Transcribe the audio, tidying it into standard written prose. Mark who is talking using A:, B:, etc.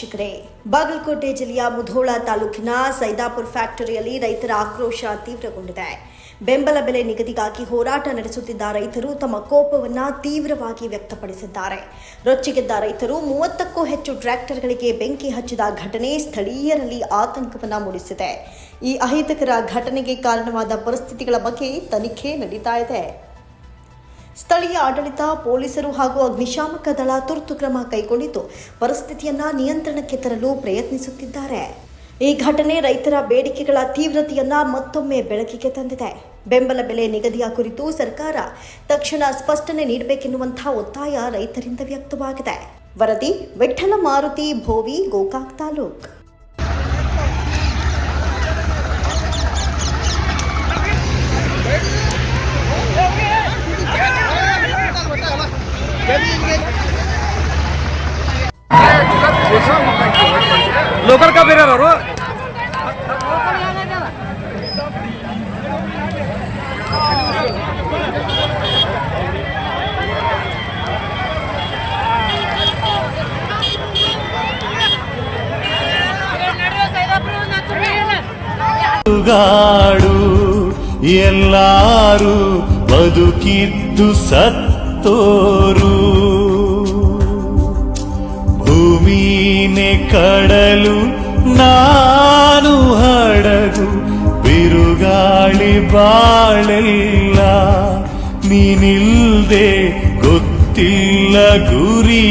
A: ವೀಕ್ಷಕರೇ, ಬಾಗಲಕೋಟೆ ಜಿಲ್ಲೆಯ ಮುಧೋಳ ತಾಲೂಕಿನ ಸೈದಾಪುರ ಫ್ಯಾಕ್ಟರಿಯಲ್ಲಿ ರೈತರ ಆಕ್ರೋಶ ತೀವ್ರಗೊಂಡಿದೆ. ಬೆಂಬಲ ಬೆಲೆ ನಿಗದಿಗಾಗಿ ಹೋರಾಟ ನಡೆಸುತ್ತಿದ್ದ ರೈತರು ತಮ್ಮ ಕೋಪವನ್ನು ತೀವ್ರವಾಗಿ ವ್ಯಕ್ತಪಡಿಸಿದ್ದಾರೆ. ರೊಚ್ಚಿಗೆದ್ದ ರೈತರು 30ಕ್ಕೂ ಹೆಚ್ಚು ಟ್ರ್ಯಾಕ್ಟರ್ಗಳಿಗೆ ಬೆಂಕಿ ಹಚ್ಚಿದ ಘಟನೆ ಸ್ಥಳೀಯರಲ್ಲಿ ಆತಂಕವನ್ನು ಮೂಡಿಸಿದೆ. ಈ ಅಹಿತಕರ ಘಟನೆಗೆ ಕಾರಣವಾದ ಪರಿಸ್ಥಿತಿಗಳ ಬಗ್ಗೆ ತನಿಖೆ ನಡೀತಾ ಇದೆ. ಸ್ಥಳೀಯ ಆಡಳಿತ, ಪೊಲೀಸರು ಹಾಗೂ ಅಗ್ನಿಶಾಮಕ ದಳ ತುರ್ತು ಕ್ರಮ ಕೈಗೊಂಡಿದ್ದು ಪರಿಸ್ಥಿತಿಯನ್ನ ನಿಯಂತ್ರಣಕ್ಕೆ ತರಲು ಪ್ರಯತ್ನಿಸುತ್ತಿದ್ದಾರೆ. ಈ ಘಟನೆ ರೈತರ ಬೇಡಿಕೆಗಳ ತೀವ್ರತೆಯನ್ನ ಮತ್ತೊಮ್ಮೆ ಬೆಳಕಿಗೆ ತಂದಿದೆ. ಬೆಂಬಲ ಬೆಲೆ ನಿಗದಿಯ ಕುರಿತು ಸರ್ಕಾರ ತಕ್ಷಣ ಸ್ಪಷ್ಟನೆ ನೀಡಬೇಕೆನ್ನುವಂತಹ ಒತ್ತಾಯ ರೈತರಿಂದ ವ್ಯಕ್ತವಾಗಿದೆ. ವರದಿ ವಿಠ್ಠಲ ಮಾರುತಿ, ಭೋವಿ, ಗೋಕಾಕ್ ತಾಲೂಕ್.
B: लोकल का बेरा रो
C: ಗಾಡು ಎಲ್ಲಾರು ಬದುಕಿದ್ದು ಸತ್ತೋರು, ಭೂಮಿನೇ ಕಡಲು ನಾನು ಹಡಗು, ಬಿರುಗಾಳಿ ಬಾಳೆಲ್ಲ ನೀನಿಲ್ದೆ ಗೊತ್ತಿಲ್ಲ ಗುರಿ.